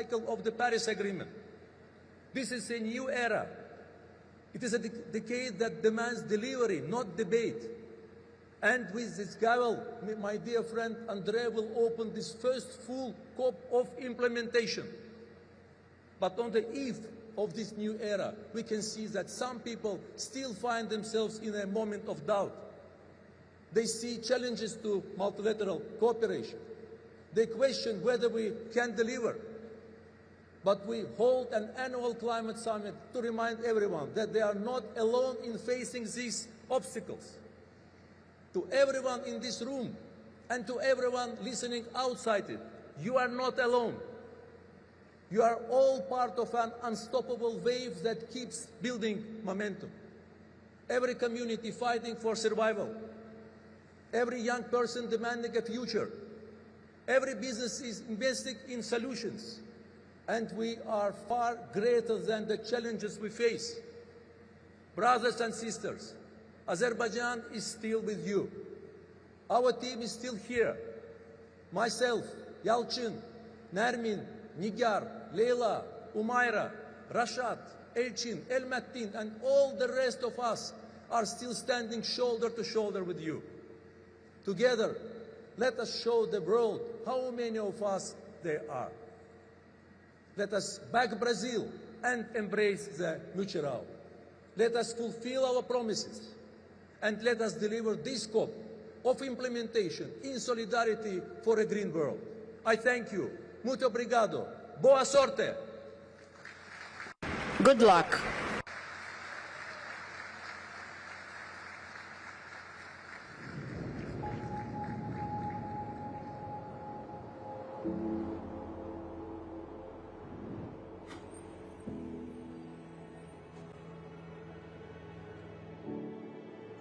cycle of the Paris Agreement. This is a new era. It is a decade that demands delivery, not debate. And with this gavel, my dear friend André will open this first full COP of implementation. But on the eve of this new era, we can see that some people still find themselves in a moment of doubt. They see challenges to multilateral cooperation. They question whether we can deliver. But we hold an annual climate summit to remind everyone that they are not alone in facing these obstacles. To everyone in this room and to everyone listening outside it, you are not alone. You are all part of an unstoppable wave that keeps building momentum. Every community fighting for survival. Every young person demanding a future. Every business is investing in solutions. And we are far greater than the challenges we face. Brothers and sisters, Azerbaijan is still with you. Our team is still here. Myself, Yalchin, Nermin, Nigar, Leila, Umaira, Rashad, Elchin, Elmattin, and all the rest of us are still standing shoulder to shoulder with you. Together, let us show the world how many of us there are. Let us back Brazil and embrace the mutual. Let us fulfill our promises and let us deliver this COP of implementation in solidarity for a green world. I thank you. Muito obrigado. Boa sorte. Good luck.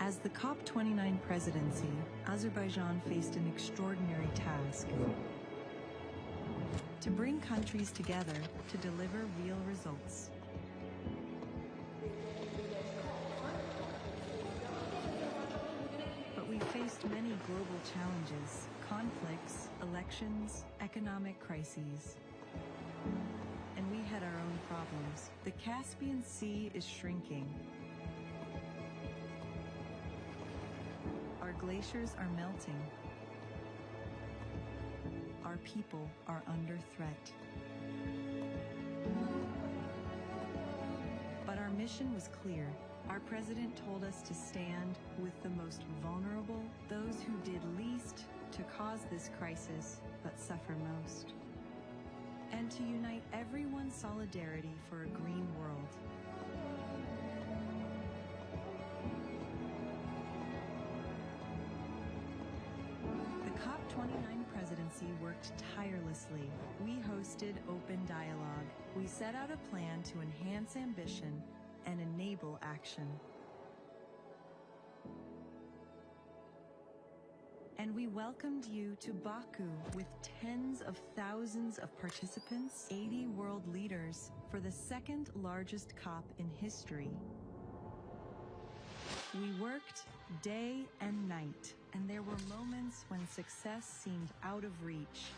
As the COP29 presidency, Azerbaijan faced an extraordinary task: to bring countries together to deliver real results. But we faced many global challenges: conflicts, elections, economic crises. And we had our own problems. The Caspian Sea is shrinking. Our glaciers are melting. Our people are under threat. But our mission was clear. Our president told us to stand with the most vulnerable, those who did least to cause this crisis but suffer most, and to unite everyone's solidarity for a green world. The COP29 presidency worked tirelessly. We hosted open dialogue. We set out a plan to enhance ambition and enable action. And we welcomed you to Baku with tens of thousands of participants, 80 world leaders, for the second largest COP in history. We worked day and night, and there were moments when success seemed out of reach.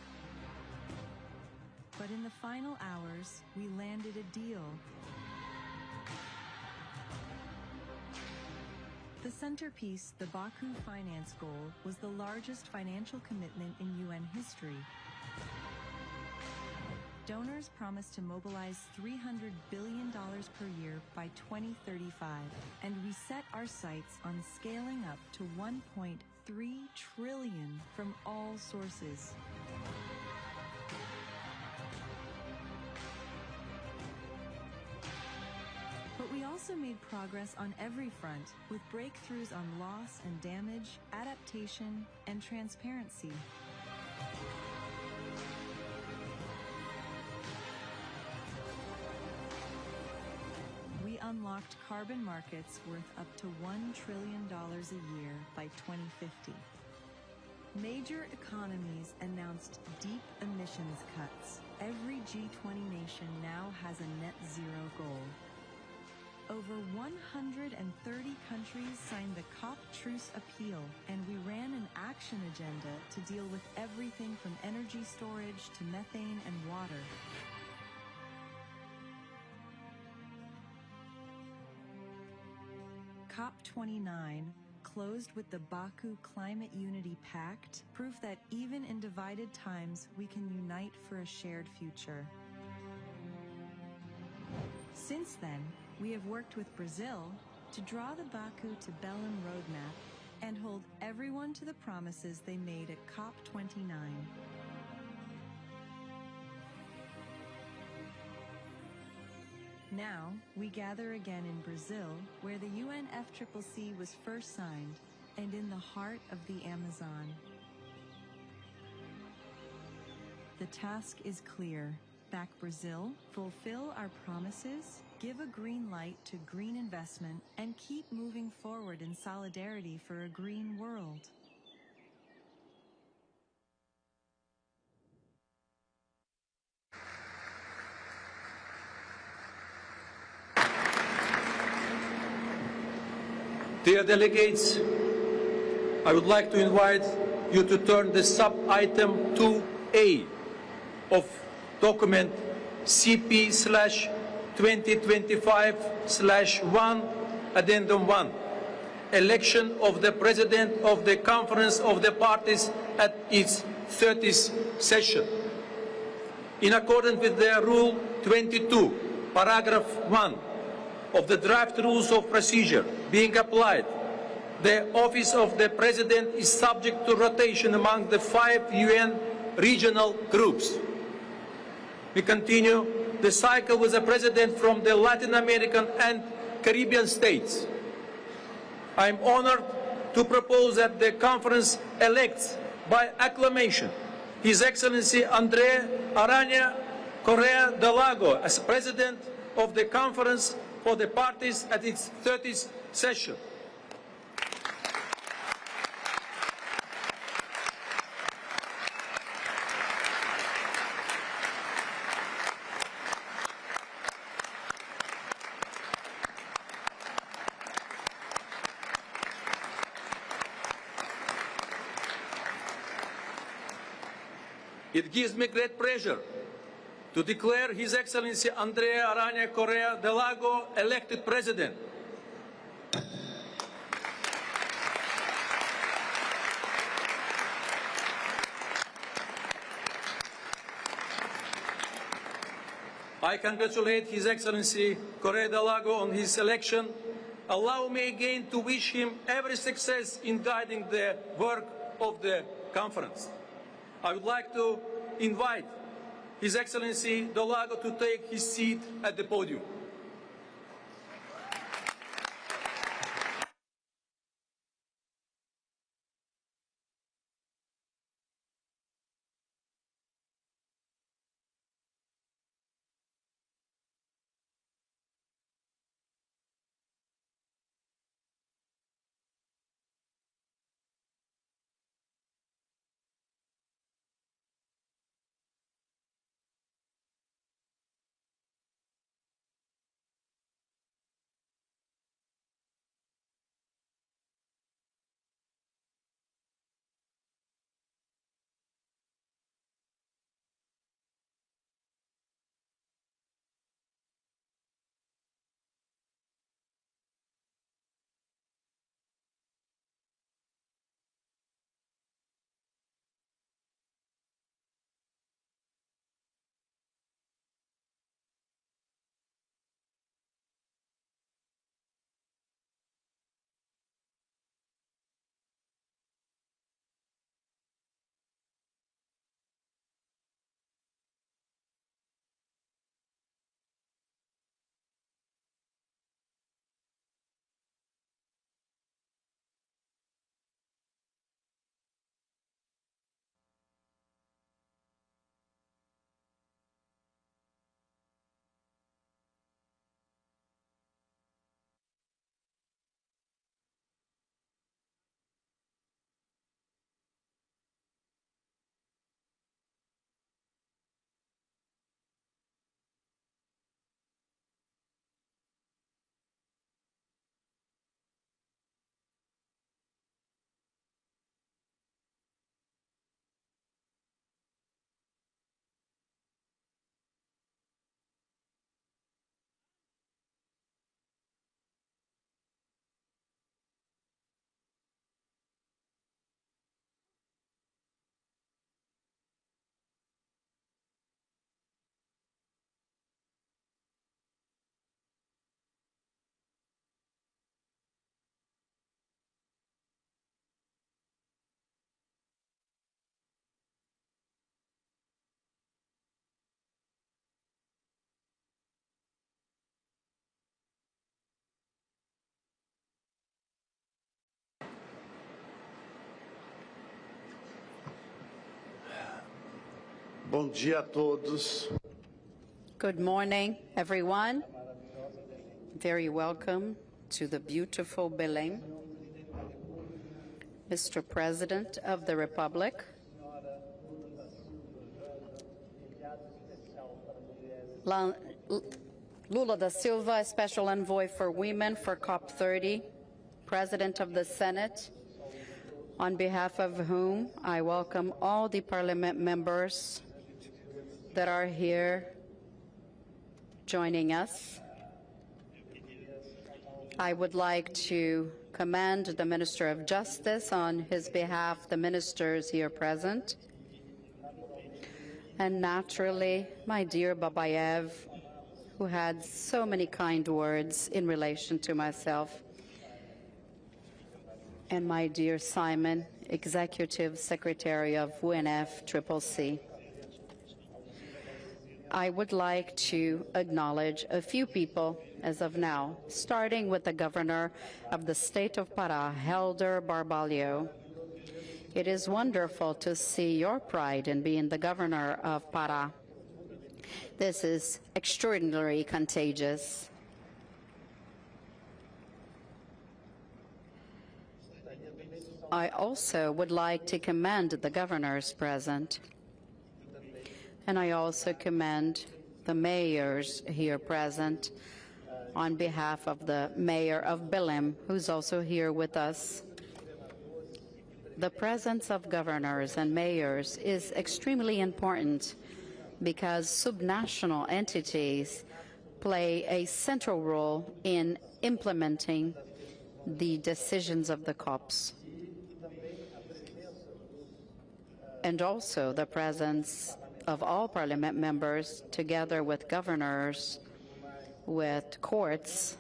But in the final hours, we landed a deal. The centerpiece, the Baku finance goal, was the largest financial commitment in UN history. Donors promised to mobilize $300 billion per year by 2035, and we set our sights on scaling up to $1.3 trillion from all sources. But we also made progress on every front, with breakthroughs on loss and damage, adaptation, and transparency. We unlocked carbon markets worth up to $1 trillion a year by 2050. Major economies announced deep emissions cuts. Every G20 nation now has a net zero goal. Over 130 countries signed the COP Truce Appeal, and we ran an action agenda to deal with everything from energy storage to methane and water. COP29 closed with the Baku Climate Unity Pact, proof that even in divided times, we can unite for a shared future. Since then, we have worked with Brazil to draw the Baku to Belém roadmap and hold everyone to the promises they made at COP29. Now, we gather again in Brazil, where the UNFCCC was first signed, and in the heart of the Amazon. The task is clear. Back Brazil, fulfill our promises, give a green light to green investment, and keep moving forward in solidarity for a green world. Dear delegates, I would like to invite you to turn the sub-item 2A of document CP/2025/1, Addendum 1, election of the President of the Conference of the Parties at its 30th session. In accordance with the Rule 22, Paragraph 1, of the draft rules of procedure being applied, the office of the President is subject to rotation among the 5 UN regional groups. We continue the cycle with a President from the Latin American and Caribbean states. I am honored to propose that the conference elects by acclamation His Excellency André Aranha Correa de Lago as President of the Conference for the Parties at its 30th session. It gives me great pleasure to declare His Excellency André Aranha Correa de Lago elected President. I congratulate His Excellency Correa de Lago on his election. Allow me again to wish him every success in guiding the work of the conference. I would like to invite His Excellency de Lago to take his seat at the podium. Bom dia a todos. Good morning, everyone. Very welcome to the beautiful Belém. Mr. President of the Republic, Lula da Silva, Special Envoy for Women for COP30, President of the Senate, on behalf of whom I welcome all the Parliament members that are here joining us. I would like to commend the Minister of Justice on his behalf, the ministers here present, and naturally my dear Babayev, who had so many kind words in relation to myself, and my dear Simon, Executive Secretary of UNFCCC. I would like to acknowledge a few people as of now, starting with the Governor of the State of Pará, Helder Barbalho. It is wonderful to see your pride in being the Governor of Pará. This is extraordinarily contagious. I also would like to commend the governors present. And I also commend the mayors here present on behalf of the mayor of Belém, who's also here with us. The presence of governors and mayors is extremely important because subnational entities play a central role in implementing the decisions of the COPs. And also the presence of all Parliament members, together with governors, with courts,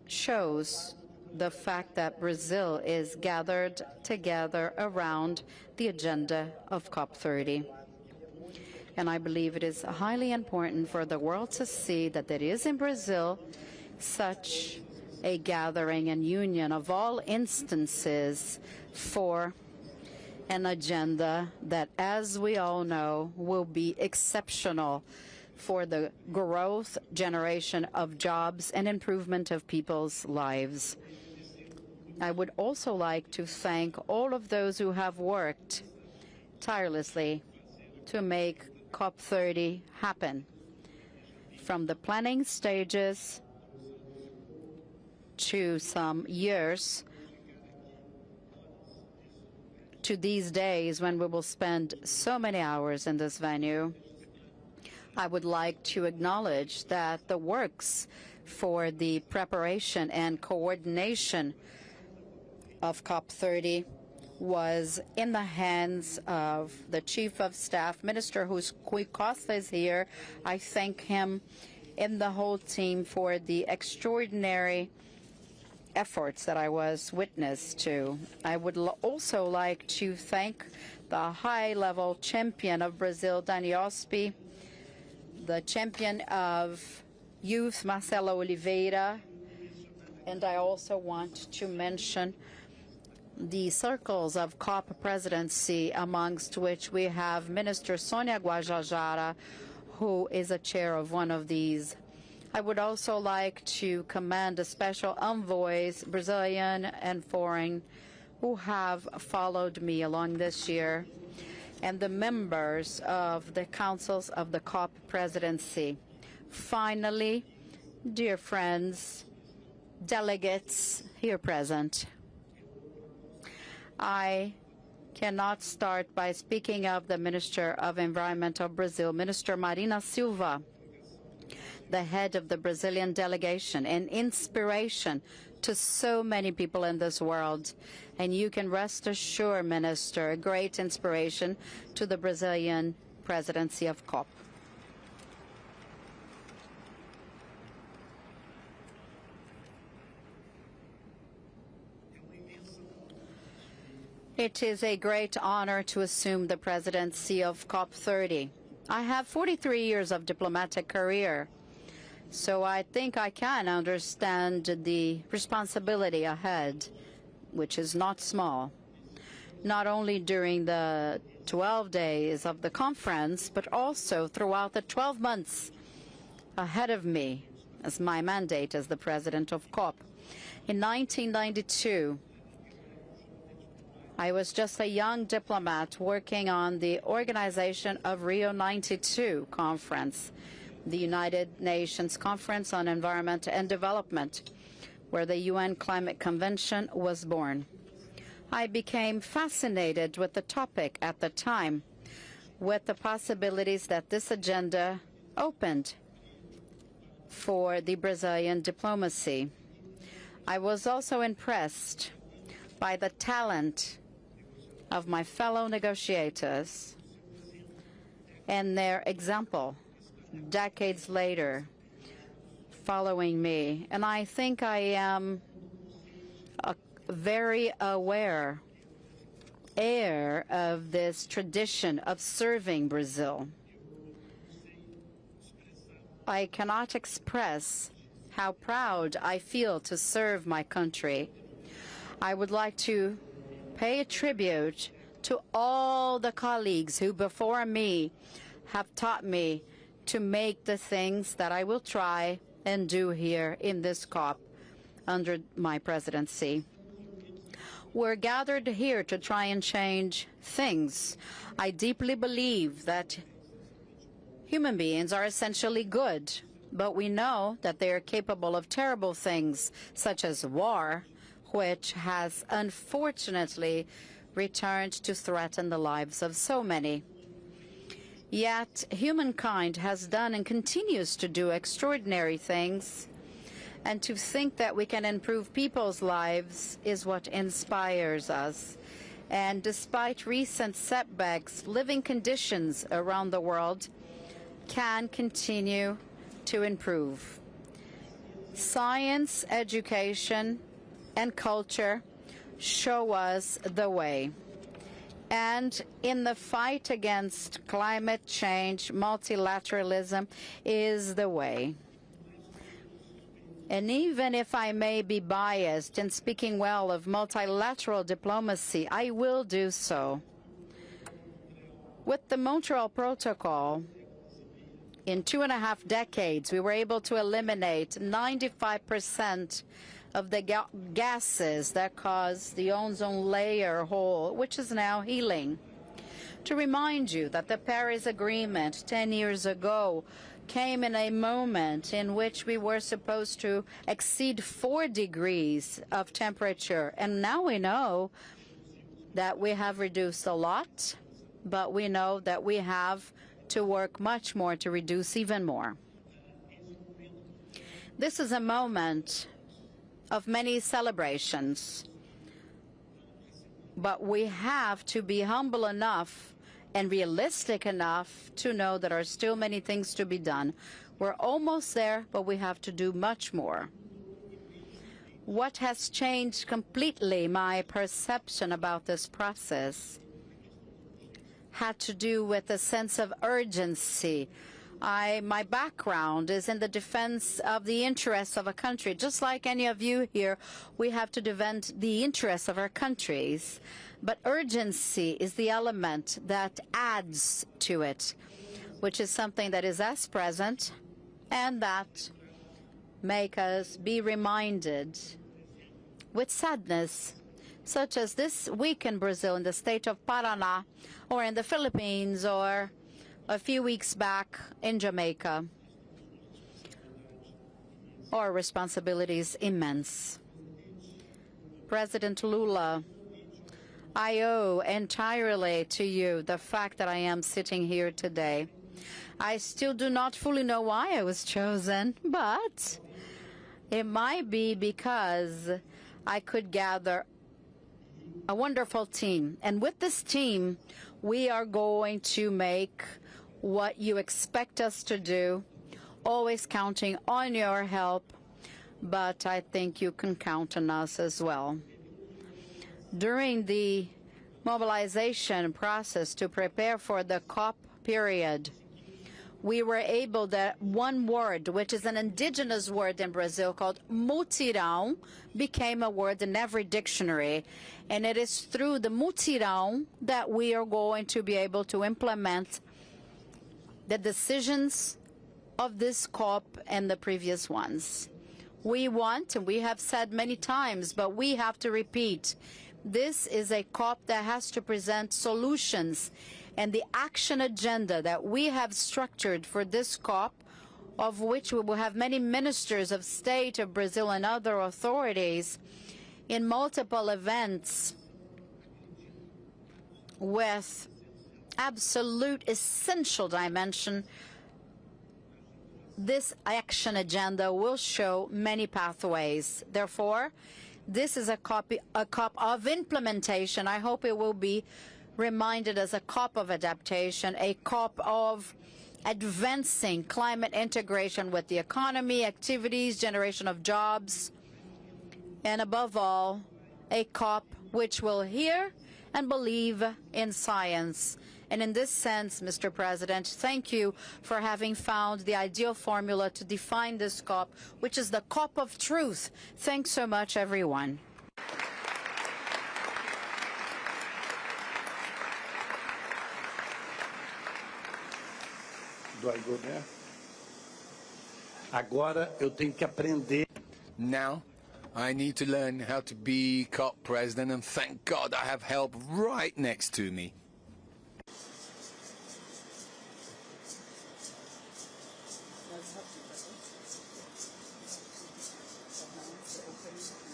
shows the fact that Brazil is gathered together around the agenda of COP30. And I believe it is highly important for the world to see that there is in Brazil such a gathering and union of all instances for an agenda that, as we all know, will be exceptional for the growth, generation of jobs, and improvement of people's lives. I would also like to thank all of those who have worked tirelessly to make COP30 happen, from the planning stages to some years to these days when we will spend so many hours in this venue. I would like to acknowledge that the works for the preparation and coordination of COP30 was in the hands of the Chief of Staff, Minister Rui Costa is here. I thank him and the whole team for the extraordinary efforts that I was witness to. I would also like to thank the high-level champion of Brazil, Dani Ospi, the champion of youth, Marcelo Oliveira, and I also want to mention the circles of COP presidency, amongst which we have Minister Sônia Guajajara, who is a chair of one of these. I would also like to commend the special envoys, Brazilian and foreign, who have followed me along this year, and the members of the councils of the COP presidency. Finally, dear friends, delegates here present, I cannot start by speaking of the Minister of Environment of Brazil, Minister Marina Silva, the head of the Brazilian delegation, an inspiration to so many people in this world. And you can rest assured, Minister, a great inspiration to the Brazilian presidency of COP. It is a great honor to assume the presidency of COP30. I have 43 years of diplomatic career, so I think I can understand the responsibility ahead, which is not small, not only during the 12 days of the conference, but also throughout the 12 months ahead of me as my mandate as the president of COP. In 1992, I was just a young diplomat working on the organization of Rio 92 conference, the United Nations Conference on Environment and Development, where the UN Climate Convention was born. I became fascinated with the topic at the time, with the possibilities that this agenda opened for the Brazilian diplomacy. I was also impressed by the talent of my fellow negotiators and their example decades later following me. And I think I am a very aware heir of this tradition of serving Brazil. I cannot express how proud I feel to serve my country. I would like to pay a tribute to all the colleagues who before me have taught me to make the things that I will try and do here in this COP under my presidency. We're gathered here to try and change things. I deeply believe that human beings are essentially good, but we know that they are capable of terrible things, such as war, which has unfortunately returned to threaten the lives of so many. Yet humankind has done and continues to do extraordinary things, and to think that we can improve people's lives is what inspires us. And despite recent setbacks, living conditions around the world can continue to improve. Science, education, and culture show us the way. And in the fight against climate change, multilateralism is the way. And even if I may be biased in speaking well of multilateral diplomacy, I will do so. With the Montreal Protocol, in 2.5 decades, we were able to eliminate 95% of the gases that cause the ozone layer hole, which is now healing. To remind you that the Paris Agreement 10 years ago came in a moment in which we were supposed to exceed 4 degrees of temperature, and now we know that we have reduced a lot, but we know that we have to work much more to reduce even more. This is a moment of many celebrations, but we have to be humble enough and realistic enough to know that there are still many things to be done. We're almost there, but we have to do much more. What has changed completely my perception about this process had to do with a sense of urgency. My background is in the defense of the interests of a country. Just like any of you here, we have to defend the interests of our countries. But urgency is the element that adds to it, which is something that is as present and that make us be reminded with sadness, such as this week in Brazil, in the state of Paraná, or in the Philippines, or a few weeks back in Jamaica. Our responsibility is immense. President Lula, I owe entirely to you the fact that I am sitting here today. I still do not fully know why I was chosen, but it might be because I could gather a wonderful team. And with this team, we are going to make what you expect us to do, always counting on your help, but I think you can count on us as well. During the mobilization process to prepare for the COP period, we were able that one word, which is an indigenous word in Brazil called mutirão, became a word in every dictionary. And it is through the mutirão that we are going to be able to implement the decisions of this COP and the previous ones. We want, and we have said many times, but we have to repeat, this is a COP that has to present solutions, and the action agenda that we have structured for this COP, of which we will have many ministers of state of Brazil and other authorities in multiple events with absolute essential dimension. This action agenda will show many pathways. Therefore, this is a COP of implementation. I hope it will be reminded as a COP of adaptation, a COP of advancing climate integration with the economy, activities, generation of jobs, and above all, a COP which will hear and believe in science. And in this sense, Mr. President, thank you for having found the ideal formula to define this COP, which is the COP of truth. Thanks so much, everyone. Do I go there? Agora eu tenho que aprender. Now, I need to learn how to be COP president, and thank God I have help right next to me.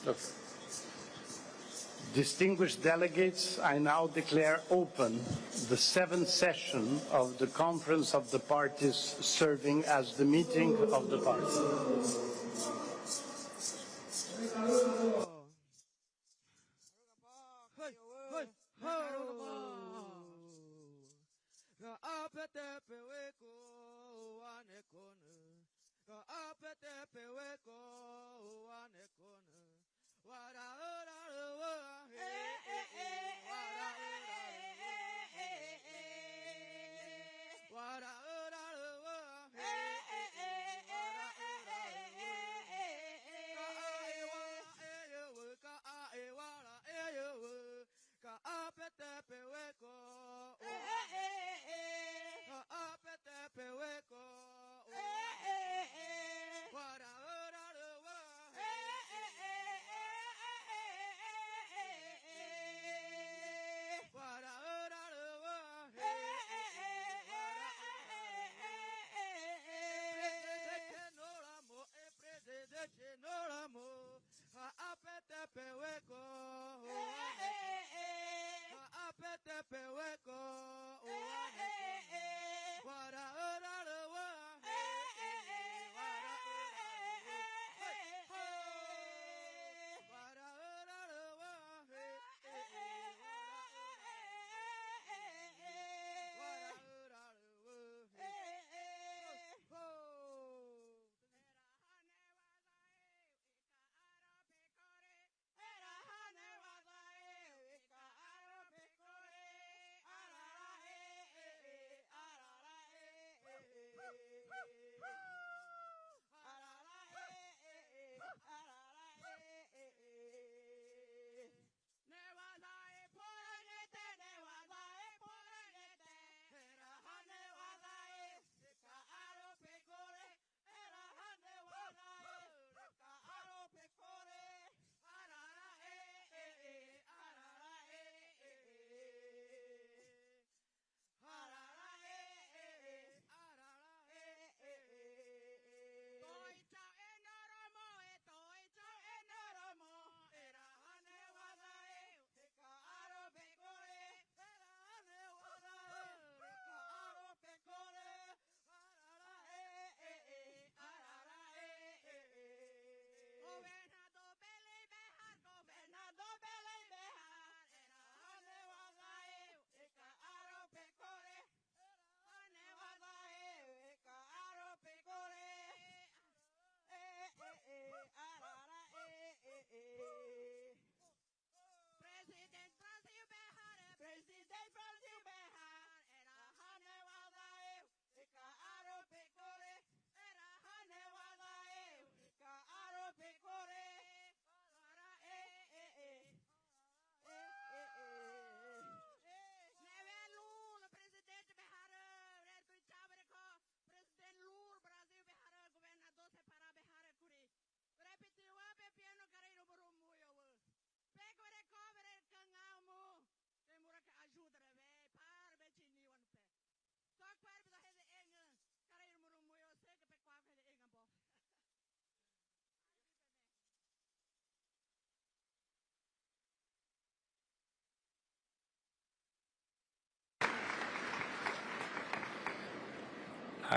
Okay. Distinguished delegates, I now declare open the 7th session of the Conference of the Parties, serving as the meeting of the parties.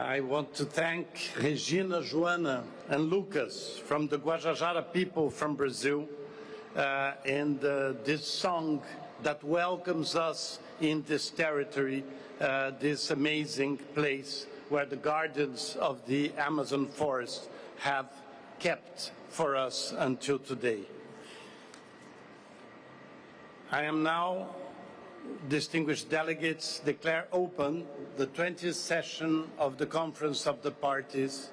I want to thank Regina, Joana, and Lucas from the Guajajara people from Brazil and this song that welcomes us in this territory, this amazing place where the guardians of the Amazon forest have kept for us until today. I am now, distinguished delegates, declare open the 20th session of the Conference of the Parties,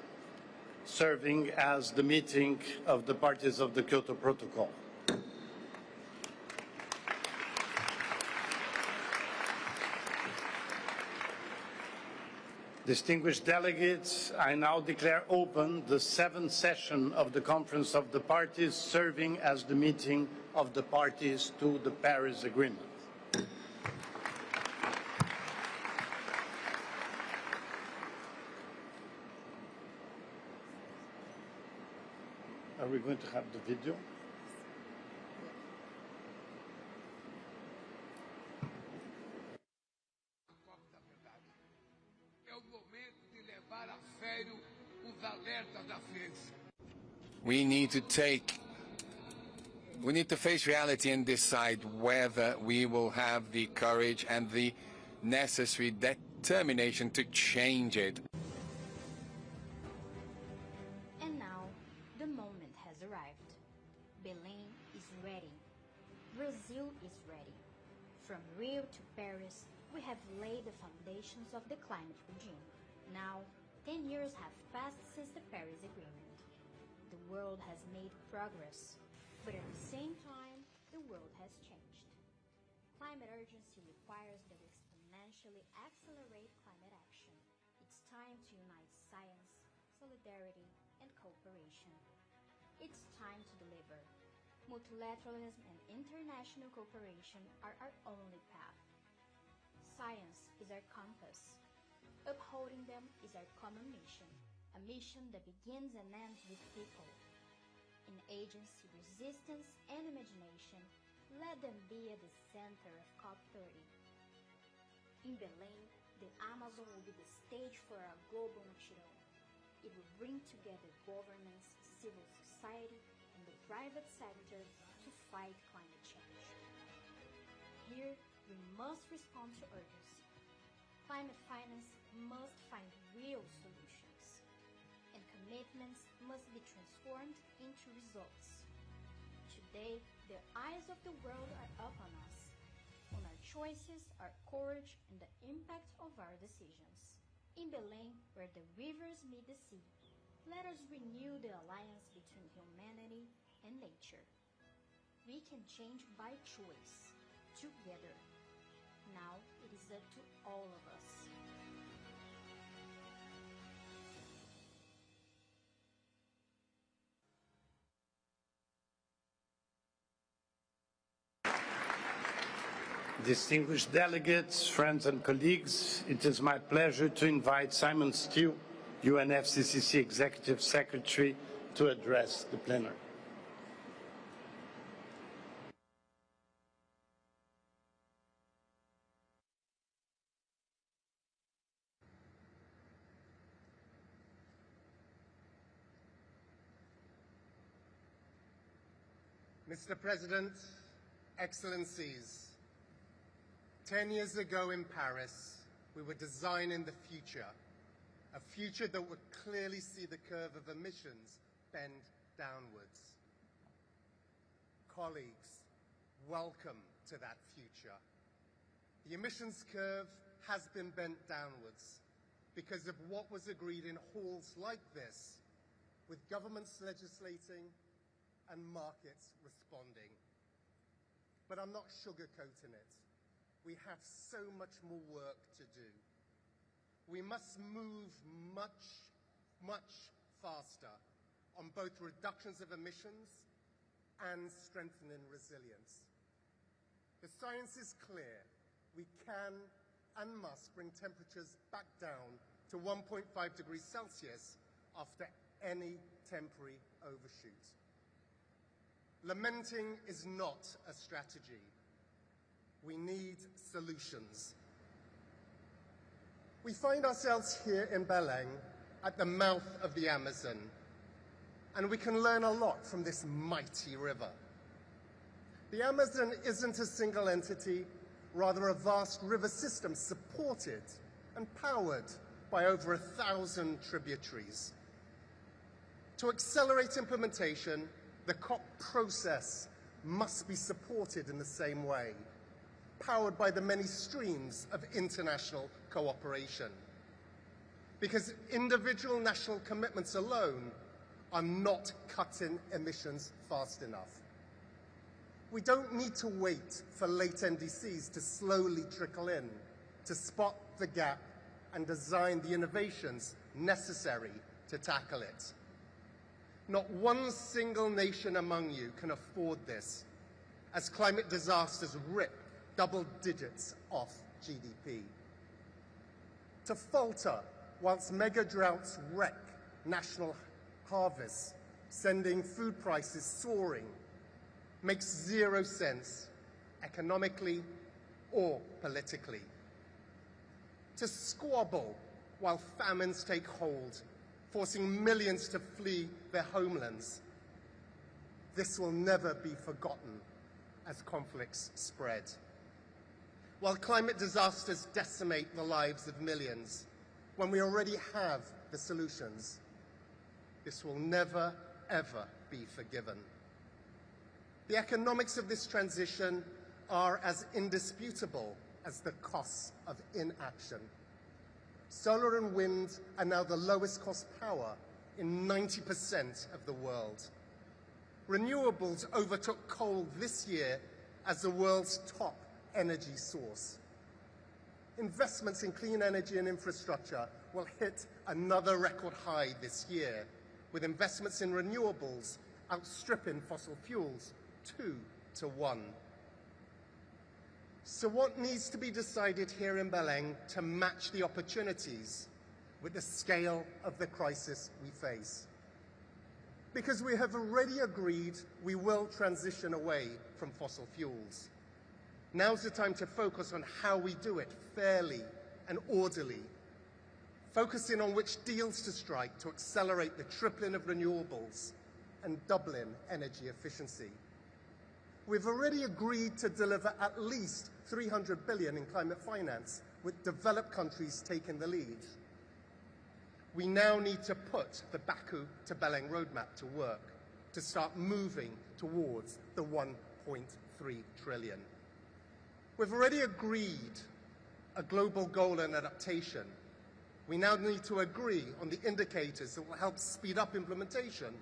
serving as the meeting of the parties of the Kyoto Protocol. Distinguished delegates, I now declare open the 7th session of the Conference of the Parties, serving as the meeting of the parties to the Paris Agreement. Are we going to have the video? We need to face reality and decide whether we will have the courage and the necessary determination to change it. And now, the moment has arrived. Belém is ready. Brazil is ready. From Rio to Paris, we have laid the foundations of the climate regime. Now, 10 years have passed since the Paris Agreement. The world has made progress, but at the same time, the world has changed. Climate urgency requires that we exponentially accelerate climate action. It's time to unite science, solidarity, and cooperation. It's time to deliver. Multilateralism and international cooperation are our only path. Science is our compass. Upholding them is our common mission, a mission that begins and ends with people. In agency, resistance, and imagination, let them be at the center of COP30. In Belém, the Amazon will be the stage for our global mutirão. It will bring together governments, civil society, and the private sector to fight climate change. Here, we must respond to urgency. Climate finance must find real solutions, and commitments must be transformed into results. Today, the eyes of the world are upon us, on our choices, our courage, and the impact of our decisions. In Belém, where the rivers meet the sea, let us renew the alliance between humanity and nature. We can change by choice, together. Now it is up to all of us. Distinguished delegates, friends and colleagues, it is my pleasure to invite Simon Steele, UNFCCC Executive Secretary, to address the plenary. Mr. President, Excellencies, 10 years ago in Paris, we were designing the future, a future that would clearly see the curve of emissions bend downwards. Colleagues, welcome to that future. The emissions curve has been bent downwards because of what was agreed in halls like this, with governments legislating and markets responding. But I'm not sugarcoating it. We have so much more work to do. We must move much, much faster on both reductions of emissions and strengthening resilience. The science is clear. We can and must bring temperatures back down to 1.5 degrees Celsius after any temporary overshoot. Lamenting is not a strategy. We need solutions. We find ourselves here in Belém at the mouth of the Amazon, and we can learn a lot from this mighty river. The Amazon isn't a single entity, rather a vast river system supported and powered by over 1,000 tributaries. To accelerate implementation, the COP process must be supported in the same way, powered by the many streams of international cooperation. Because individual national commitments alone are not cutting emissions fast enough. We don't need to wait for late NDCs to slowly trickle in to spot the gap and design the innovations necessary to tackle it. Not one single nation among you can afford this, as climate disasters rip double digits off GDP. To falter whilst mega droughts wreck national harvests, sending food prices soaring, makes zero sense economically or politically. To squabble while famines take hold, forcing millions to flee their homelands. This will never be forgotten as conflicts spread. While climate disasters decimate the lives of millions, when we already have the solutions, this will never, ever be forgiven. The economics of this transition are as indisputable as the costs of inaction. Solar and wind are now the lowest cost power in 90% of the world. Renewables overtook coal this year as the world's top energy source. Investments in clean energy and infrastructure will hit another record high this year, with investments in renewables outstripping fossil fuels 2 to 1. So what needs to be decided here in Belém to match the opportunities with the scale of the crisis we face? Because we have already agreed we will transition away from fossil fuels. Now's the time to focus on how we do it fairly and orderly, focusing on which deals to strike to accelerate the tripling of renewables and doubling energy efficiency. We've already agreed to deliver at least 300 billion in climate finance, with developed countries taking the lead. We now need to put the Baku to Belém roadmap to work to start moving towards the 1.3 trillion. We've already agreed a global goal on adaptation. We now need to agree on the indicators that will help speed up implementation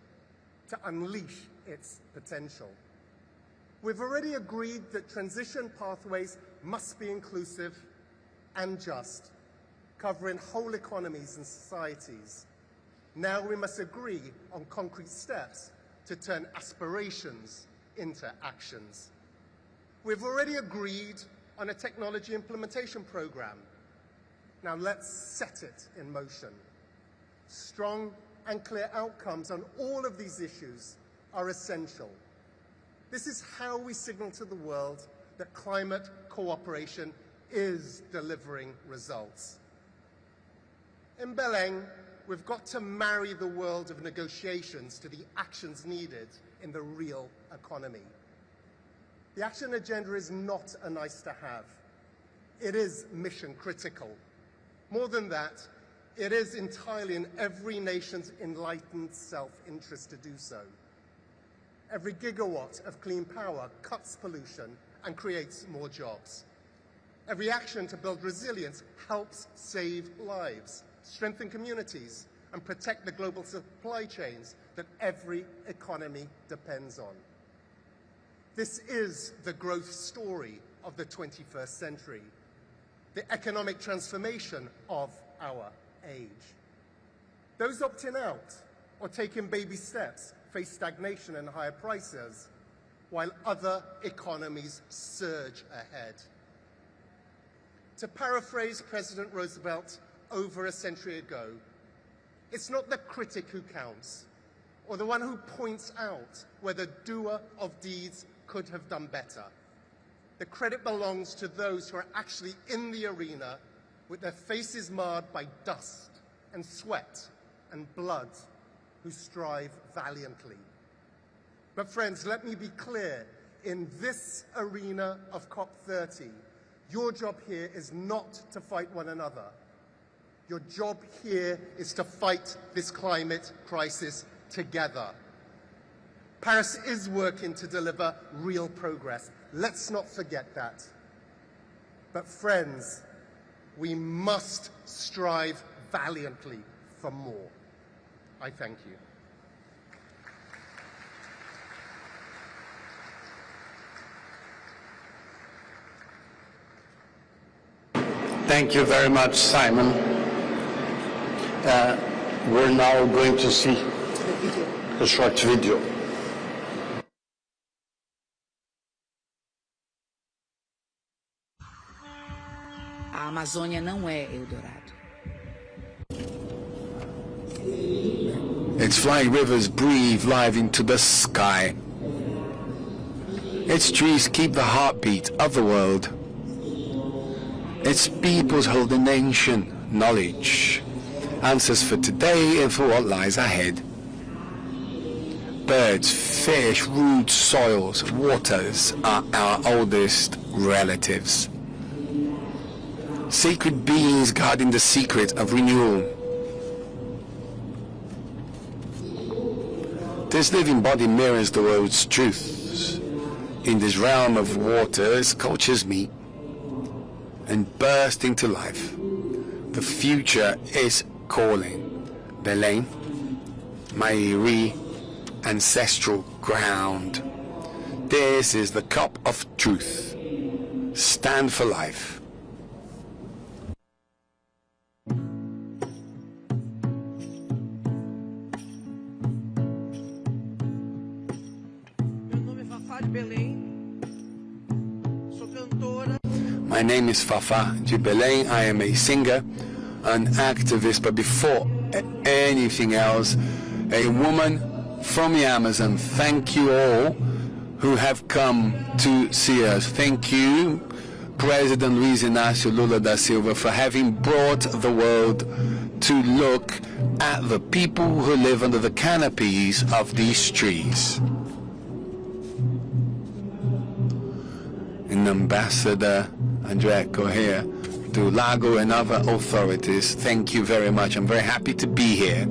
to unleash its potential. We've already agreed that transition pathways must be inclusive and just, covering whole economies and societies. Now we must agree on concrete steps to turn aspirations into actions. We've already agreed on a technology implementation program. Now let's set it in motion. Strong and clear outcomes on all of these issues are essential. This is how we signal to the world that climate cooperation is delivering results. In Belém, we've got to marry the world of negotiations to the actions needed in the real economy. The action agenda is not a nice to have. It is mission critical. More than that, it is entirely in every nation's enlightened self-interest to do so. Every gigawatt of clean power cuts pollution and creates more jobs. Every action to build resilience helps save lives, strengthen communities, and protect the global supply chains that every economy depends on. This is the growth story of the 21st century, the economic transformation of our age. Those opting out or taking baby steps face stagnation and higher prices, while other economies surge ahead. To paraphrase President Roosevelt over a century ago, it's not the critic who counts, or the one who points out where the doer of deeds could have done better. The credit belongs to those who are actually in the arena with their faces marred by dust and sweat and blood, who strive valiantly. But friends, let me be clear, in this arena of COP30, your job here is not to fight one another. Your job here is to fight this climate crisis together. Paris is working to deliver real progress. Let's not forget that. But friends, we must strive valiantly for more. I thank you. Thank you very much, Simon. We're now going to see a short video. A Amazônia não é Eldorado. Its flying rivers breathe life into the sky. Its trees keep the heartbeat of the world. Its peoples hold an ancient knowledge, answers for today and for what lies ahead. Birds, fish, roots, soils, waters are our oldest relatives. Sacred beings guarding the secret of renewal. This living body mirrors the world's truths. In this realm of waters, cultures meet and burst into life. The future is calling. Belém, my ancestral ground. This is the cup of truth. Stand for life. My name is Fafa de Belém. I am a singer, an activist, but before anything else, a woman from the Amazon. Thank you all who have come to see us. Thank you, President Luiz Inácio Lula da Silva, for having brought the world to look at the people who live under the canopies of these trees. And Ambassador Andrea Correa, to Lago and other authorities, thank you very much. I'm very happy to be here.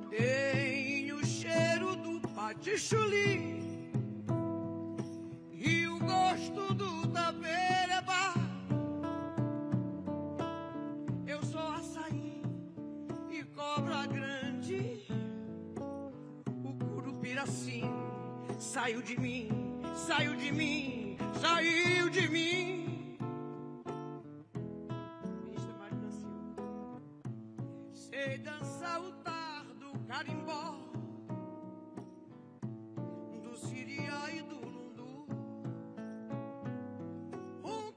Tenho o cheiro do patichuli e o gosto do tabereba. Eu sou açaí e cobra grande. O curupiraci saiu de mim, saiu de mim, saiu de mim. Sei dançar o carimbó, do siriá e do lundu.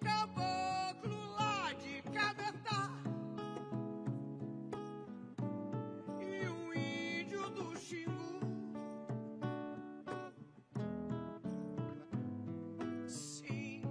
Caboclo lá de Cabetá e índio do Xingu. Sim,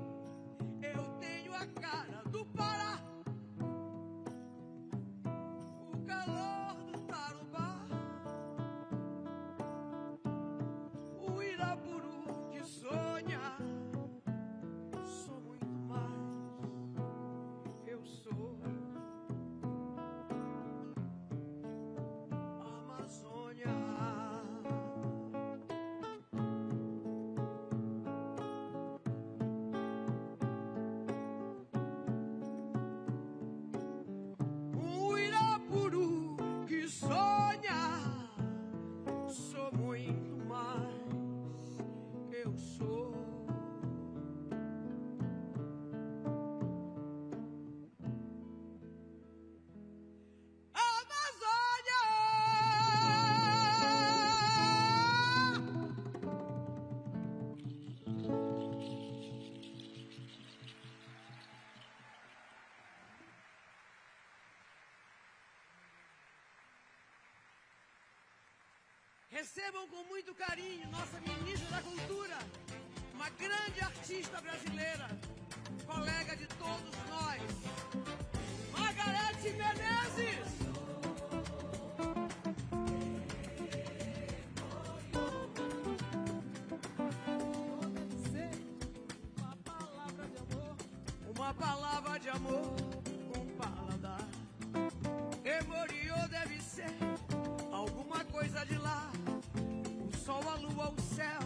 Recebam com muito carinho nossa ministra da Cultura, uma grande artista brasileira, colega de todos nós, Margarete Menezes. Uma palavra de amor com paladar. Emoriô deve ser alguma coisa de lá. O sol, a lua, o céu,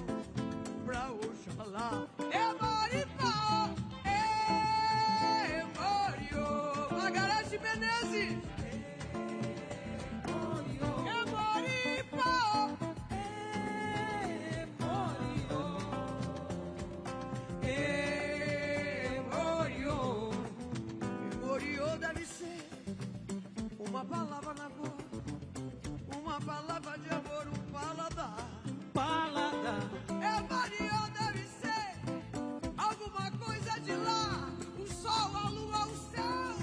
pra Oxalá. Emoripó, Emoriô. Margarete Menezes. Emoripó, Emoriô. Emoriô deve ser uma palavra na boca, uma palavra de amor, um paladar. Paladar. Emoriô deve ser alguma coisa de lá. O sol, a lua, o céu,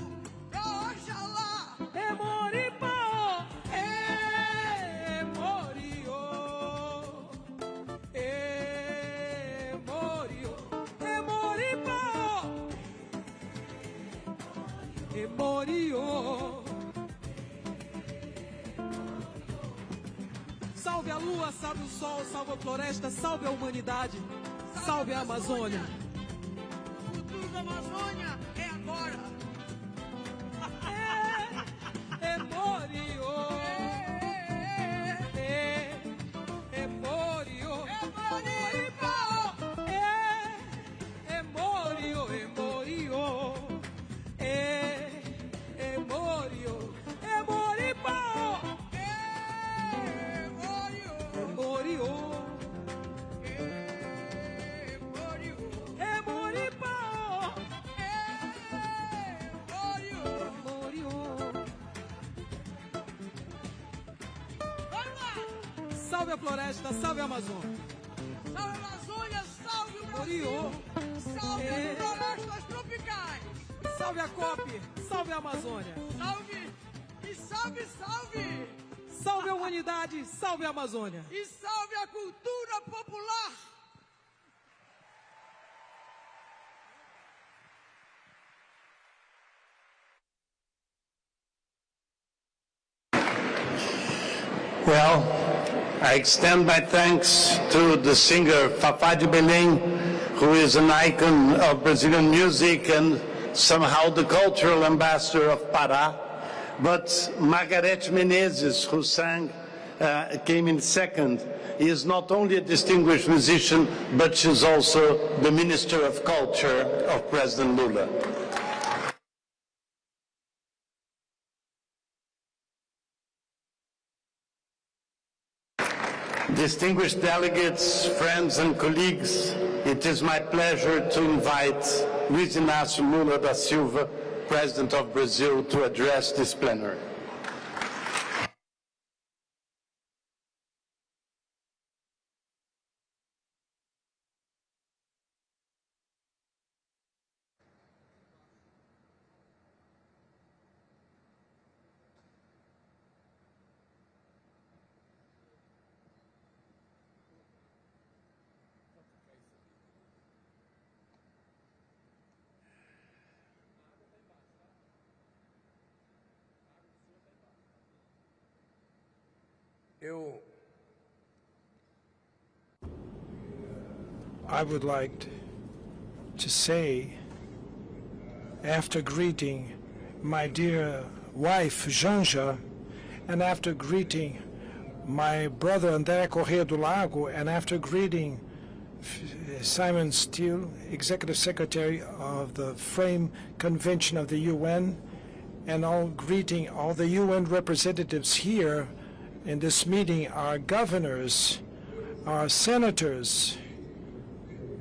pra Oxalá. Emoripó, Emoriô. Emoriô. Emoripó, Emoriô. Salve a lua, salve o sol, salve a floresta, salve a humanidade, salve a Amazônia. O futuro da Amazônia é agora. Emoriô. Emoriô. Emoriô. Emoriô. Emoriô. Emoripó. Emoriô. Emoripó. Emoriô. Salve a floresta, salve a Amazônia. Salve a Amazônia, salve o Brasil. Salve as florestas tropicais. Salve a COP, salve a Amazônia. Salve e salve, salve. Salve a humanidade, salve a Amazônia. E salve a cultura popular. Well, I extend my thanks to the singer Fafá de Belém, who is an icon of Brazilian music and somehow the cultural ambassador of Pará. But Margarete Menezes, who came in second, is not only a distinguished musician, but she's also the Minister of Culture of President Lula. Distinguished delegates, friends and colleagues, it is my pleasure to invite Luiz Inácio Lula da Silva, President of Brazil, to address this plenary. I would like to say, after greeting my dear wife, Janja, and after greeting my brother, André Corrêa do Lago, and after greeting Simon Steele, Executive Secretary of the Frame Convention of the UN, and greeting all the UN representatives here in this meeting, our governors, our senators,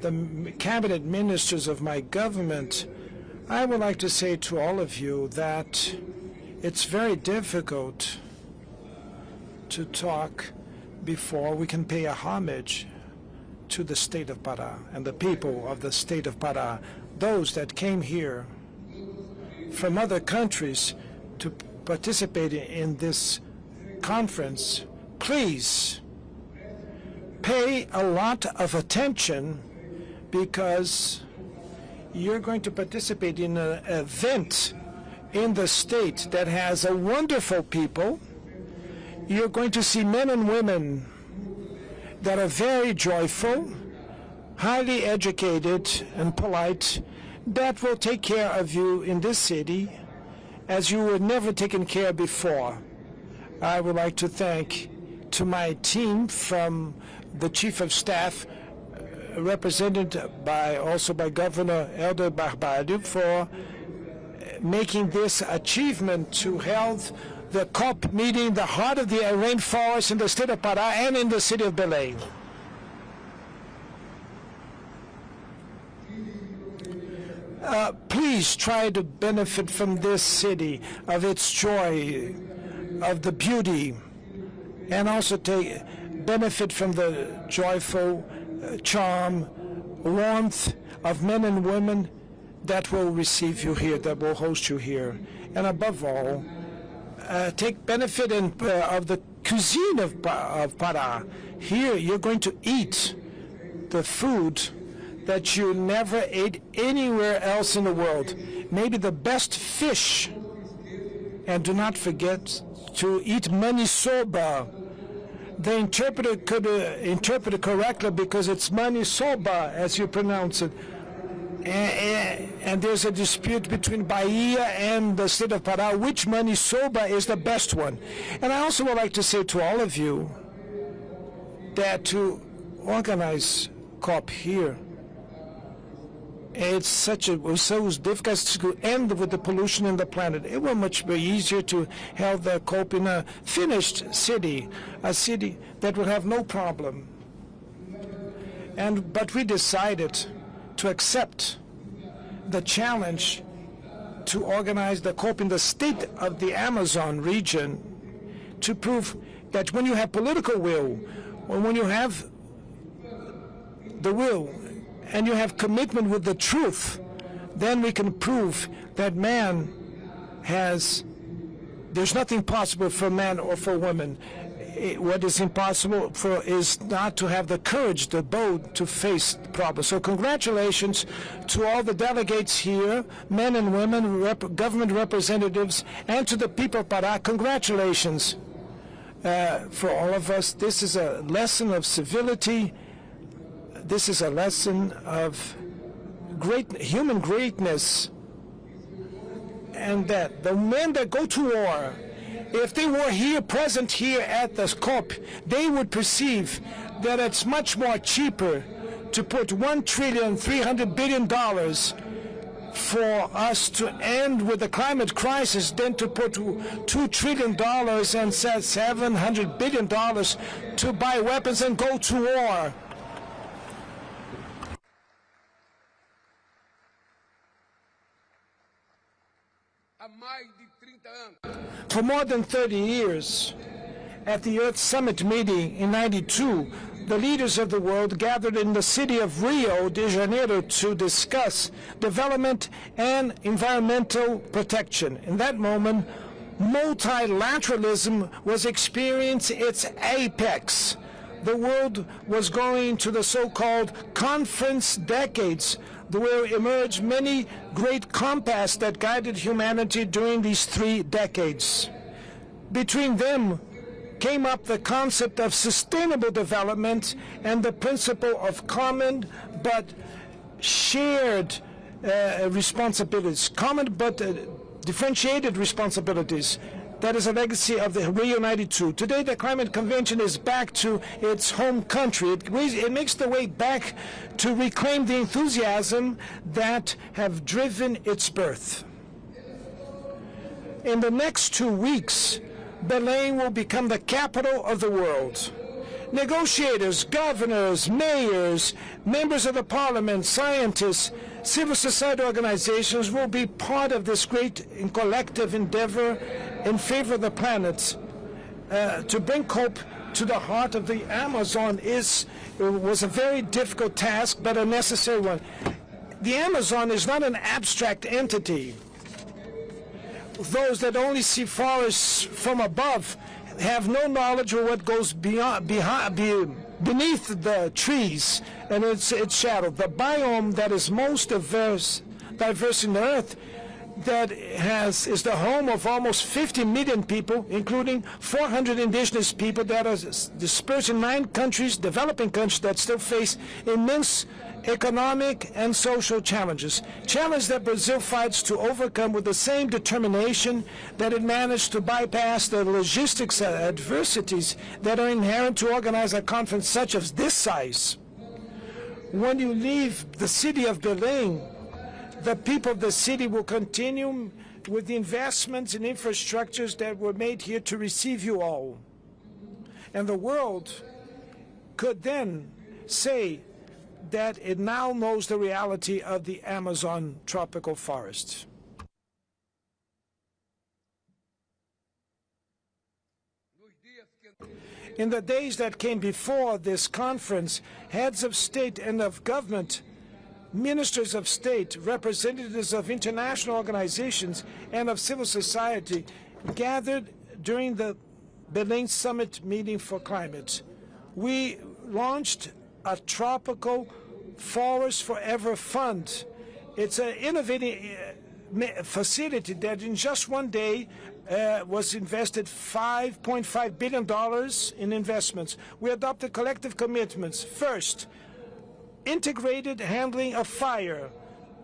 the cabinet ministers of my government, I would like to say to all of you that it's very difficult to talk before we can pay a homage to the state of Pará and the people of the state of Pará, those that came here from other countries to participate in this conference. Please pay a lot of attention because you're going to participate in an event in the state that has a wonderful people. You're going to see men and women that are very joyful, highly educated and polite, that will take care of you in this city as you were never taken care of before. I would like to thank to my team from the Chief of Staff, represented also by Governor Helder Barbalho, for making this achievement to hold the COP meeting, the heart of the rainforest in the state of Pará and in the city of Belém. Please try to benefit from this city, of its joy, of the beauty, and also take benefit from the joyful charm, warmth of men and women that will receive you here, that will host you here. And above all, take benefit of the cuisine of Pará. Here you're going to eat the food that you never ate anywhere else in the world. Maybe the best fish. And do not forget to eat manisoba. The interpreter could interpret it correctly because it's manisoba, as you pronounce it. And there's a dispute between Bahia and the state of Pará, which manisoba is the best one. And I also would like to say to all of you that to organize COP here, it's so difficult to end with the pollution in the planet. It will much be easier to have the COP in a finished city, a city that will have no problem. But we decided to accept the challenge to organize the COP in the state of the Amazon region to prove that when you have political will, or when you have the will, and you have commitment with the truth, then we can prove that there's nothing possible for man or for woman. What is impossible is not to have the courage, the bold to face the problem. So congratulations to all the delegates here, men and women, government representatives, and to the people of Pará. Congratulations for all of us. This is a lesson of civility. This is a lesson of human greatness, and that the men that go to war, if they were present here at the COP, they would perceive that it's much more cheaper to put $1.3 trillion for us to end with the climate crisis than to put $2 trillion and $700 billion to buy weapons and go to war. For more than 30 years, at the Earth Summit meeting in '92, the leaders of the world gathered in the city of Rio de Janeiro to discuss development and environmental protection. In that moment, multilateralism was experiencing its apex. The world was going to the so-called conference decades. There will emerge many great compasses that guided humanity during these 3 decades. Between them came up the concept of sustainable development and the principle of common but shared responsibilities, common but differentiated responsibilities. That is a legacy of the Rio 92. Today, the Climate Convention is back to its home country. It makes the way back to reclaim the enthusiasm that have driven its birth. In the next 2 weeks, Belém will become the capital of the world. Negotiators, governors, mayors, members of the parliament, scientists, civil society organizations will be part of this great and collective endeavor in favor of the planet. To bring COP to the heart of the Amazon was a very difficult task, but a necessary one. The Amazon is not an abstract entity. Those that only see forests from above have no knowledge of what goes beneath the trees and its shadow, the biome that is most diverse in the earth, that is the home of almost 50 million people, including 400 indigenous people that are dispersed in 9 countries, developing countries that still face immense economic and social challenges. Challenges that Brazil fights to overcome with the same determination that it managed to bypass the logistics adversities that are inherent to organize a conference such as this size. When you leave the city of Belém, the people of the city will continue with the investments in infrastructures that were made here to receive you all. And the world could then say that it now knows the reality of the Amazon tropical forests. In the days that came before this conference, heads of state and of government, ministers of state, representatives of international organizations, and of civil society gathered during the Belém Summit meeting for climate. We launched a tropical Forest Forever Fund. It's an innovative facility that in just one day was invested $5.5 billion in investments. We adopted collective commitments. First, integrated handling of fire.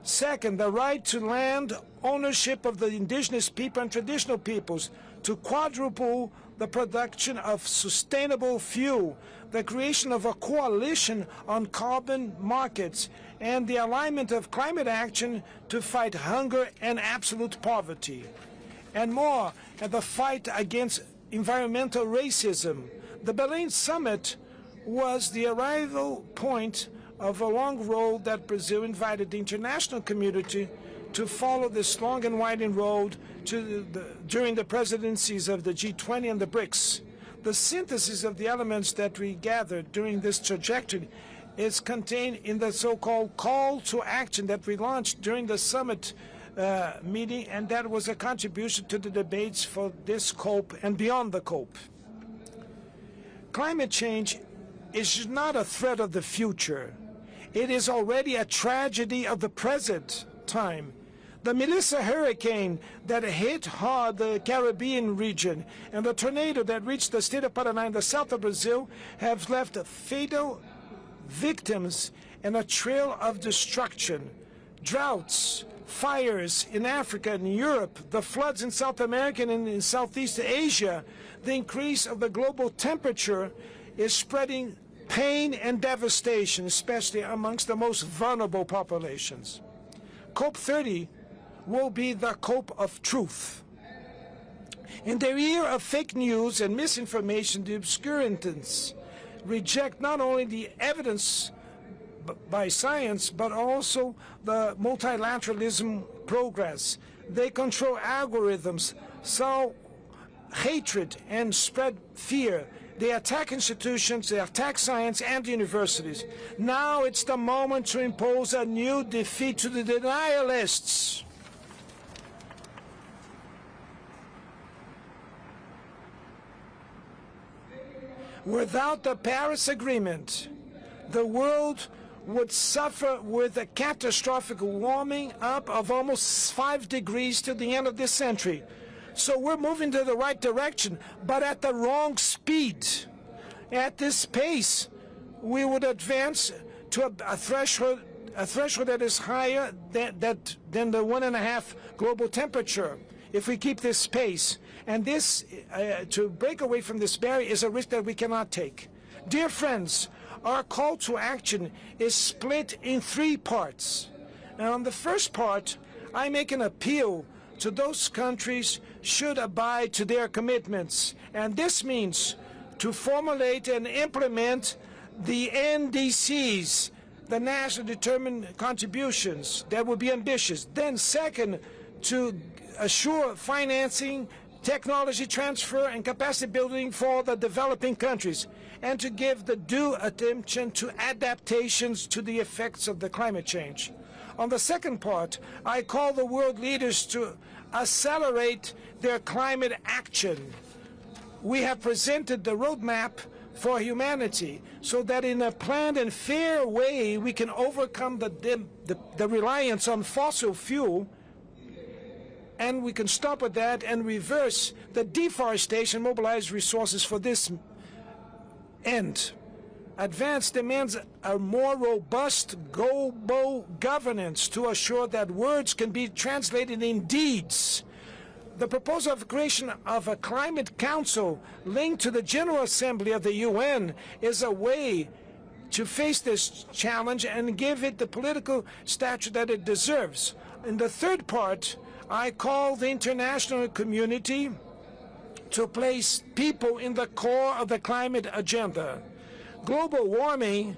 Second, the right to land ownership of the indigenous people and traditional peoples, to quadruple the production of sustainable fuel, the creation of a coalition on carbon markets, and the alignment of climate action to fight hunger and absolute poverty. And more, at the fight against environmental racism. The Belém Summit was the arrival point of a long road that Brazil invited the international community to follow this long and winding road during the presidencies of the G20 and the BRICS. The synthesis of the elements that we gathered during this trajectory is contained in the so-called call to action that we launched during the summit meeting, and that was a contribution to the debates for this COP and beyond the COP. Climate change is not a threat of the future. It is already a tragedy of the present time. The Melissa hurricane that hit hard the Caribbean region and the tornado that reached the state of Paraná in the south of Brazil have left fatal victims and a trail of destruction. Droughts, fires in Africa and Europe, the floods in South America and in Southeast Asia, the increase of the global temperature is spreading pain and devastation, especially amongst the most vulnerable populations. COP30 will be the COP of truth. In the year of fake news and misinformation, the obscurantists reject not only the evidence by science, but also the multilateralism progress. They control algorithms, sow hatred, and spread fear. They attack institutions, they attack science and universities. Now it's the moment to impose a new defeat to the denialists. Without the Paris Agreement, the world would suffer with a catastrophic warming up of almost 5 degrees to the end of this century. So we're moving to the right direction, but at the wrong speed. At this pace, we would advance to a threshold that is higher than the 1.5 global temperature if we keep this pace. And this, to break away from this barrier, is a risk that we cannot take. Dear friends, our call to action is split in 3 parts. And on the first part, I make an appeal to those countries should abide to their commitments. And this means to formulate and implement the NDCs, the national determined contributions that will be ambitious. Then second, to assure financing, technology transfer, and capacity building for the developing countries, and to give the due attention to adaptations to the effects of the climate change. On the second part, I call the world leaders to accelerate their climate action. We have presented the roadmap for humanity, so that in a planned and fair way we can overcome the reliance on fossil fuel, and we can stop at that and reverse the deforestation, mobilize resources for this end. Advance demands a more robust global governance to assure that words can be translated in deeds. The proposal of creation of a climate council linked to the General Assembly of the UN is a way to face this challenge and give it the political stature that it deserves. In the third part, I call the international community to place people in the core of the climate agenda. Global warming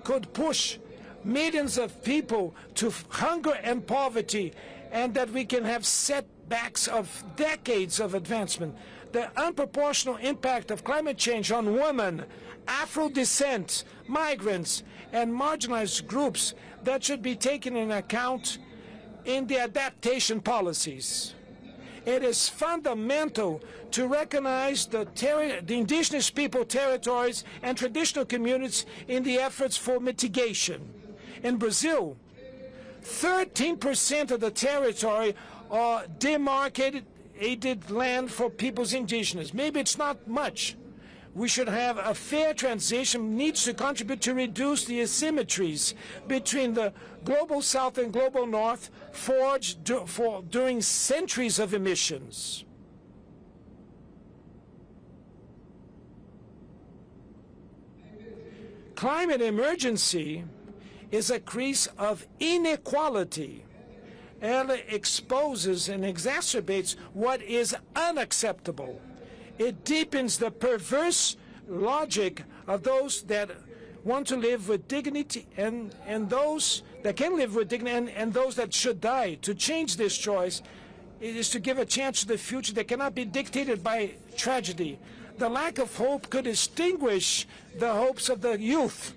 could push millions of people to hunger and poverty, and that we can have setbacks of decades of advancement. The unproportional impact of climate change on women, Afro descent, migrants, and marginalized groups that should be taken into account in the adaptation policies. It is fundamental to recognize the indigenous people territories and traditional communities in the efforts for mitigation. In Brazil, 13% of the territory are demarcated land for peoples indigenous. Maybe it's not much. We should have a fair transition, needs to contribute to reduce the asymmetries between the global south and global north forged during centuries of emissions. Climate emergency is a case of inequality. It exposes and exacerbates what is unacceptable. It deepens the perverse logic of those that want to live with dignity and those that can live with dignity and those that should die. To change this choice, it is to give a chance to the future that cannot be dictated by tragedy. The lack of hope could extinguish the hopes of the youth.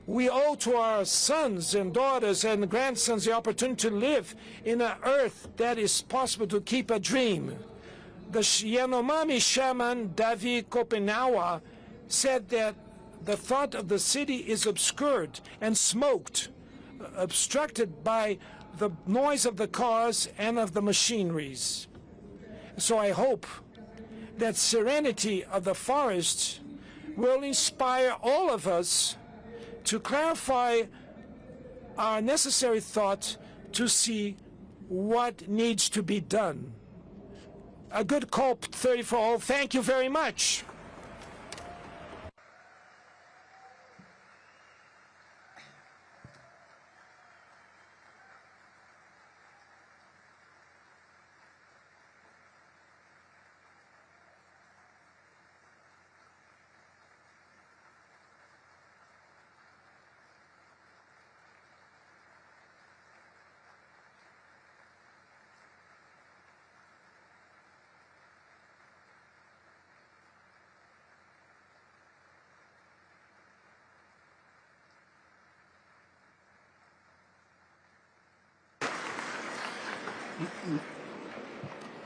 We owe to our sons and daughters and grandsons the opportunity to live in an earth that is possible to keep a dream. The Yanomami shaman Davi Kopenawa said that the thought of the city is obscured and smoked, obstructed by the noise of the cars and of the machineries. So I hope that serenity of the forest will inspire all of us to clarify our necessary thought to see what needs to be done. A good COP30 for all. Thank you very much.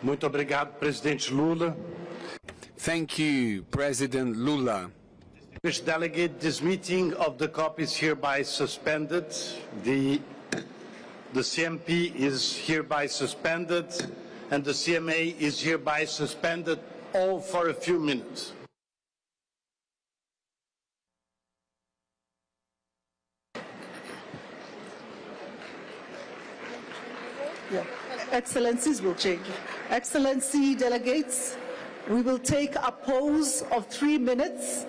Muito obrigado, Presidente Lula. Thank you, President Lula. Distinguished delegate, this meeting of the COP is hereby suspended. The CMP is hereby suspended, and the CMA is hereby suspended, all for a few minutes. Yeah. Excellencies will change. Excellency delegates, we will take a pause of 3 minutes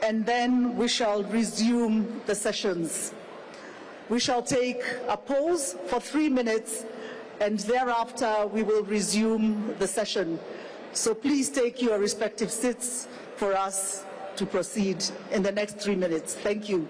and then we shall resume the sessions. We shall take a pause for 3 minutes and thereafter we will resume the session. So please take your respective seats for us to proceed in the next 3 minutes. Thank you.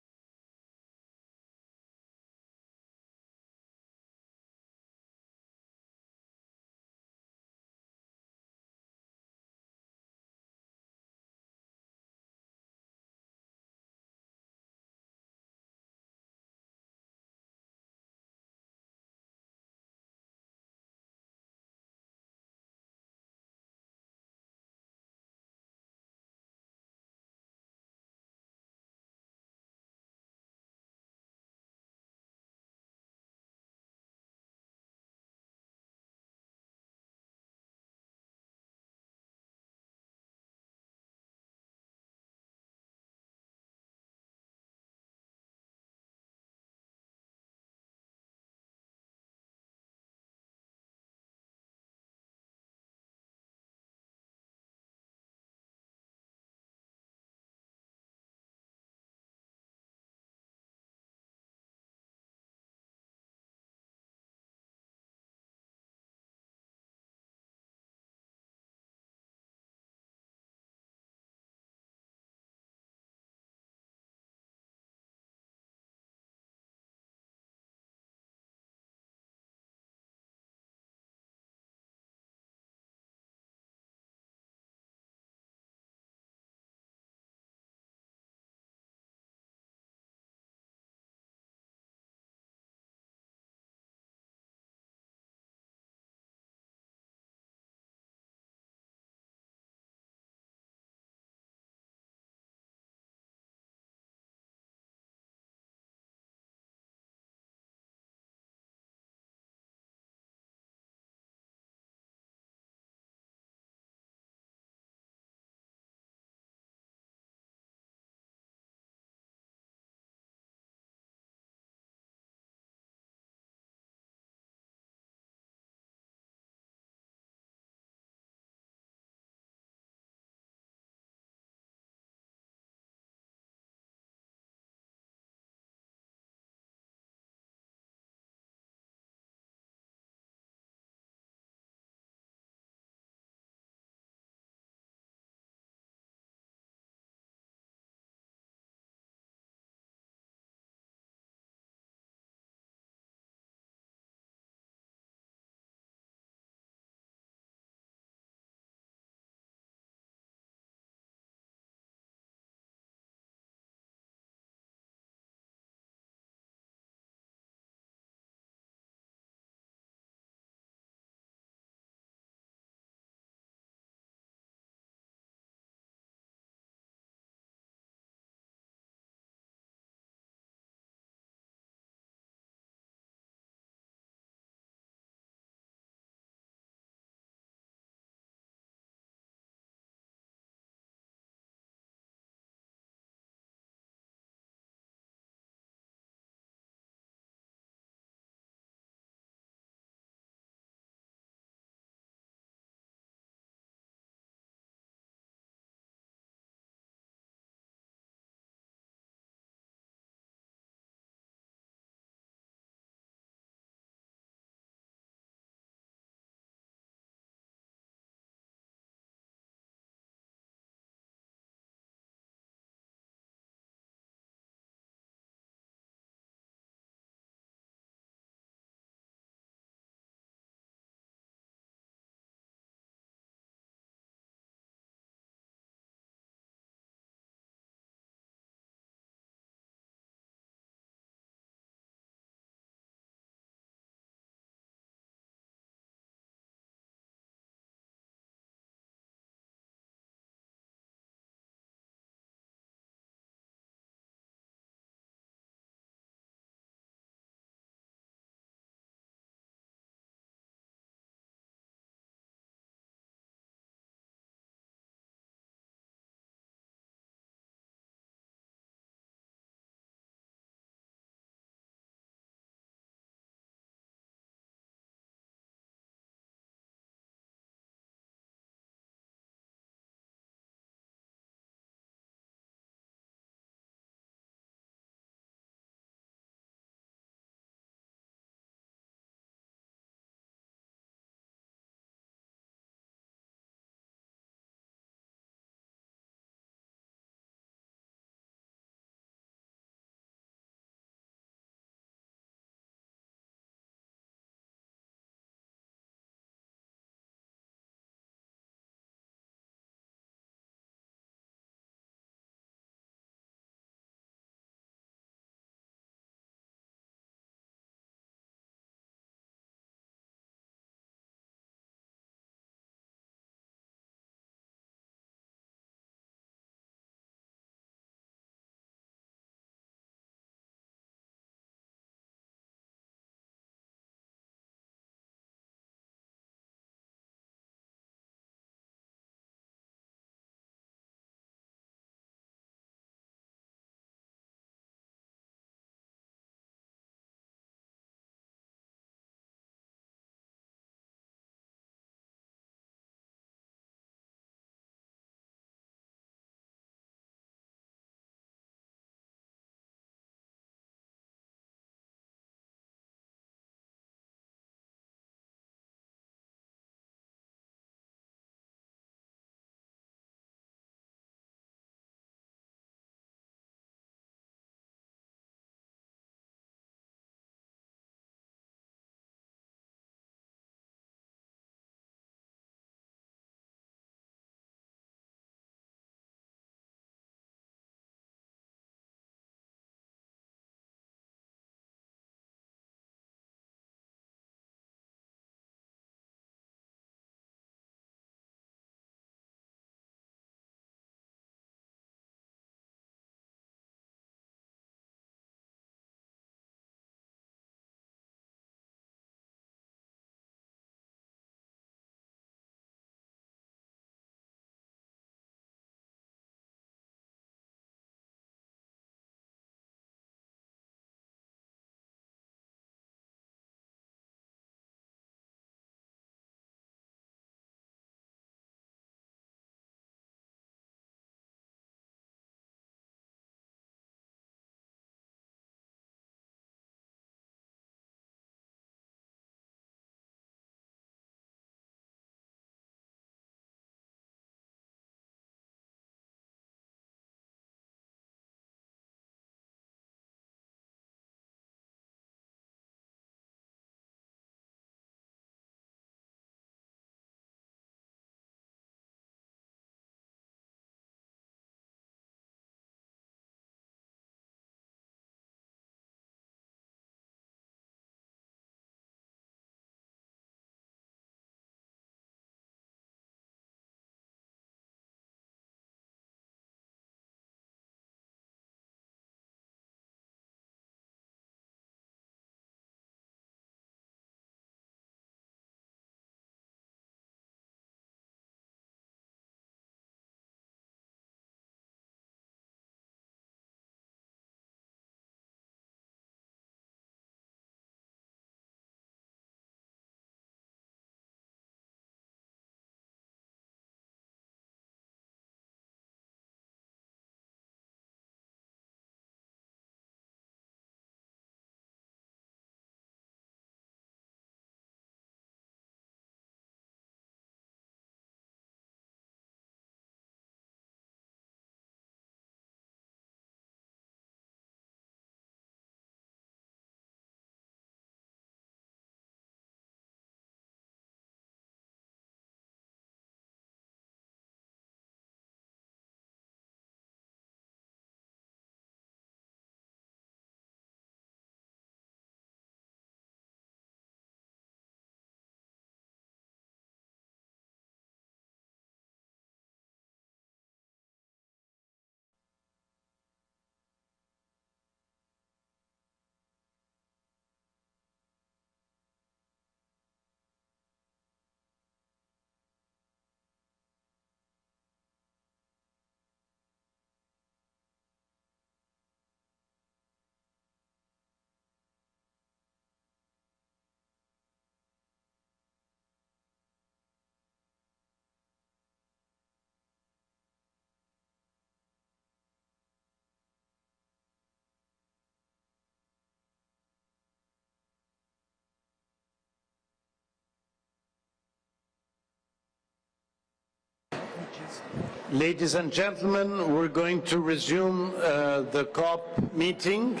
Ladies and gentlemen, we're going to resume the COP meeting.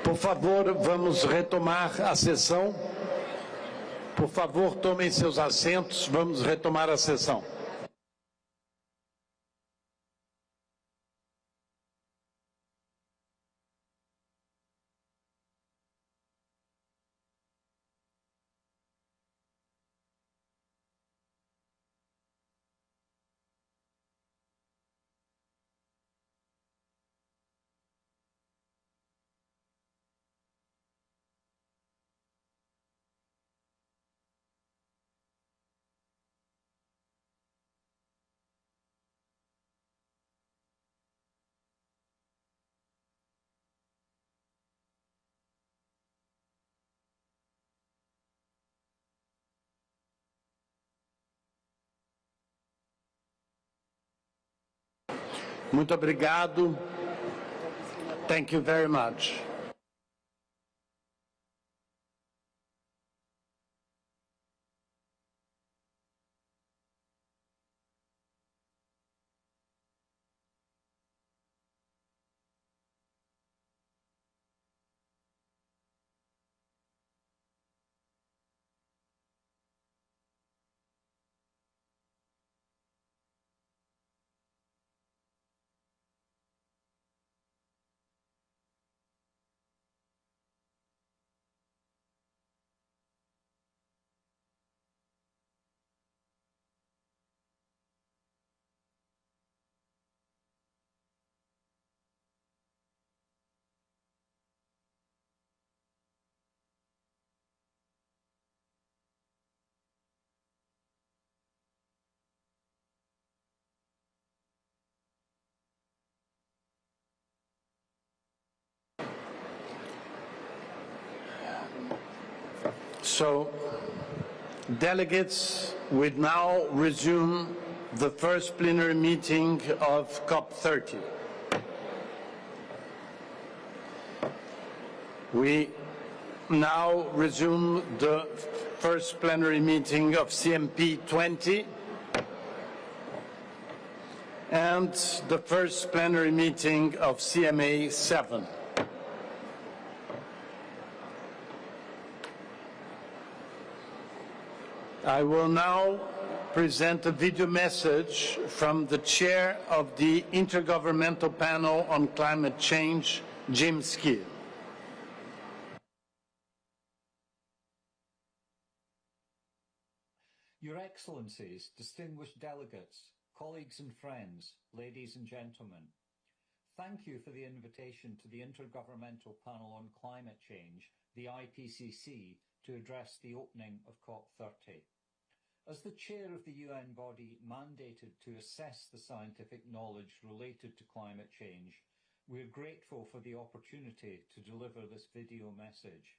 Por favor, vamos retomar a sessão. Por favor, tomem seus assentos, vamos retomar a sessão. Muito obrigado. Thank you very much. So, delegates, we now resume the first plenary meeting of COP30. We now resume the first plenary meeting of CMP20 and the first plenary meeting of CMA7. I will now present a video message from the chair of the Intergovernmental Panel on Climate Change, Jim Skill. Your Excellencies, distinguished delegates, colleagues and friends, ladies and gentlemen, thank you for the invitation to the Intergovernmental Panel on Climate Change, the IPCC, to address the opening of COP30. As the chair of the UN body mandated to assess the scientific knowledge related to climate change, we are grateful for the opportunity to deliver this video message.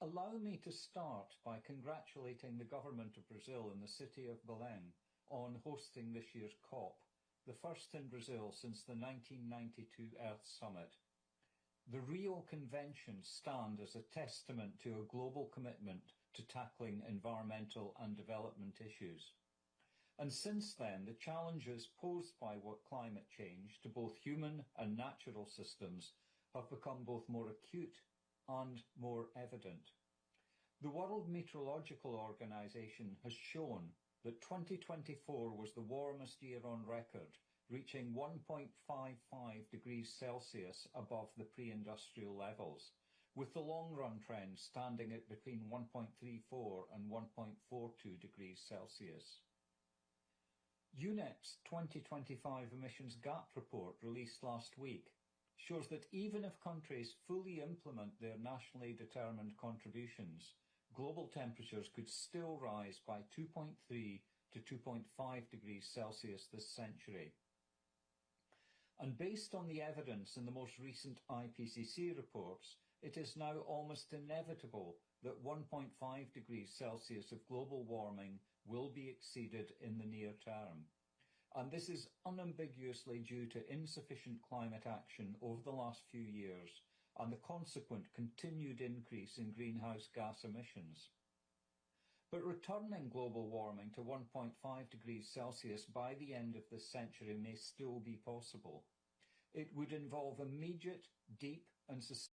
Allow me to start by congratulating the government of Brazil and the city of Belém on hosting this year's COP, the first in Brazil since the 1992 Earth Summit. The Rio Conventions stand as a testament to a global commitment to tackling environmental and development issues. And since then, the challenges posed by climate change to both human and natural systems have become both more acute and more evident. The World Meteorological Organization has shown that 2024 was the warmest year on record, reaching 1.55 degrees Celsius above the pre-industrial levels, with the long-run trend standing at between 1.34 and 1.42 degrees Celsius. UNEP's 2025 emissions gap report released last week shows that even if countries fully implement their nationally determined contributions, global temperatures could still rise by 2.3 to 2.5 degrees Celsius this century. And based on the evidence in the most recent IPCC reports, it is now almost inevitable that 1.5 degrees Celsius of global warming will be exceeded in the near term. And this is unambiguously due to insufficient climate action over the last few years and the consequent continued increase in greenhouse gas emissions. But returning global warming to 1.5 degrees Celsius by the end of this century may still be possible. It would involve immediate, deep and sustainable